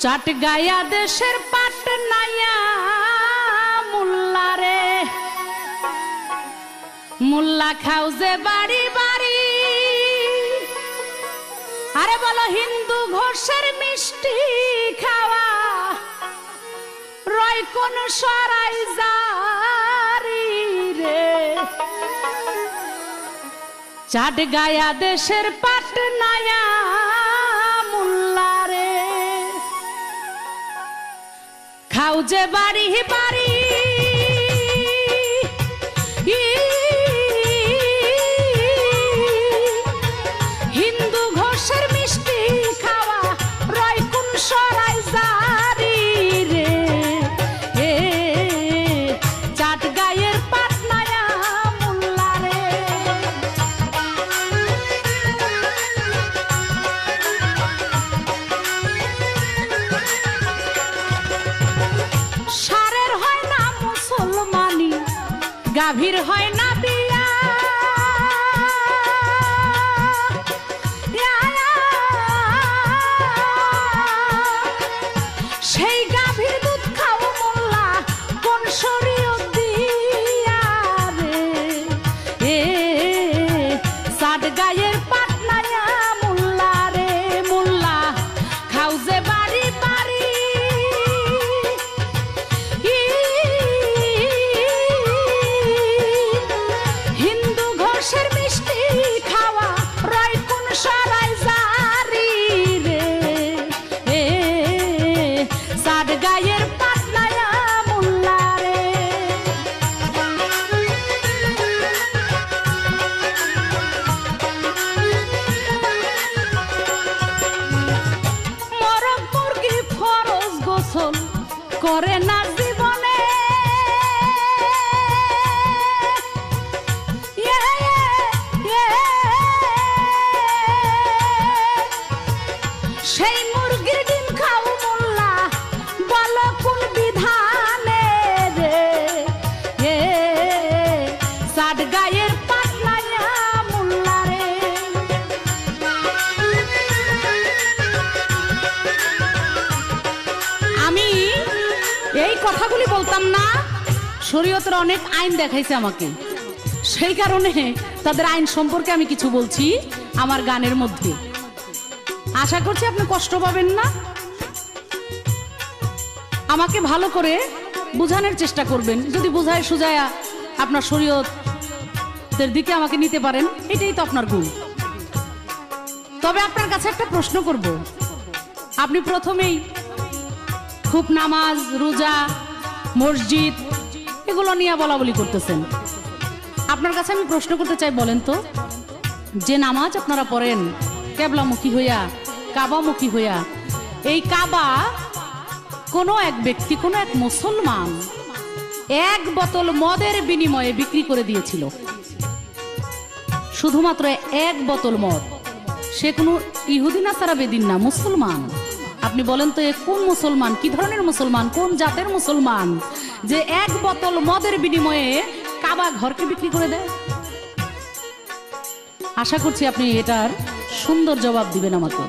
চাটগায়া দেশের পাটনায়া মুল্লা রে মুল্লা খাও যে বাড়ি বাড়ি। আরে বলো হিন্দু ঘোষের মিষ্টি খাওয়া রয় কোন সরাই জারি রে। চাটগায়া দেশের পাটনায়া মুল্লা রে খাও যে বাড়ি বাড়ি। হিন্দু ঘোষের মিষ্টি খাওয়া রয় কোন সরাই জারি রে। চাটগাঁয়ের পাটনায়া মুল্লা রে। সারের হয় না মুসলমানি, গাভীর হয় না বিয়া। সেই গাভীর দুধ খাও মোল্লা কোন শরীয়ত দিয়া রে। চাটগাঁয়ের পাটনায়া মুল্লা রে মুল্লা খাও যে বাড়ি বাড়ি। হিন্দু ঘোষের মিষ্টি খাওয়া রয় কোন সরাই জারি রে। চাটগাঁয়ের পাটনায়া মুল্লা রে। মরক মুরগি ফরজ গোসল করে না জীবনে। সেই মুরগির ডিম খাও মোল্লা বলো কোন বিধানে রে। চাটগাঁয়ের পাটনায়া মুল্লা রে। আমি এই কথাগুলি বলতাম না, শরীয়তের অনেক আইন দেখাইছে আমাকে, সেই কারণে তাদের আইন সম্পর্কে আমি কিছু বলছি আমার গানের মধ্যে। আশা করছি আপনি কষ্ট পাবেন না। আমাকে ভালো করে বুঝানোর চেষ্টা করবেন, যদি বুঝায় সুজায়া আপনার শরীয়তের দিকে আমাকে নিতে পারেন, এটাই তো আপনার গুণ। তবে আপনার কাছে একটা প্রশ্ন করব। আপনি প্রথমেই খুব নামাজ রোজা মসজিদ এগুলো নিয়ে বলা বলি করতেছেন। আপনার কাছে আমি প্রশ্ন করতে চাই, বলেন তো, যে নামাজ আপনারা পড়েন কেবলামুখী হইয়া কাবামুখী হইয়া, এই কাবা কোন এক ব্যক্তি কোন এক মুসলমান এক বোতল মদের বিনিময়ে বিক্রি করে দিয়েছিল। শুধুমাত্র এক বোতল মদ। সে কোনো ইহুদি নাসারা বেদিন না, মুসলমান। আপনি বলেন তো, এ কোন মুসলমান, কি ধরনের মুসলমান, কোন জাতের মুসলমান যে এক বোতল মদের বিনিময়ে কাবা ঘরকে বিক্রি করে দেয়? আশা করছি আপনি এটার সুন্দর জবাব দিবেন আমাকে।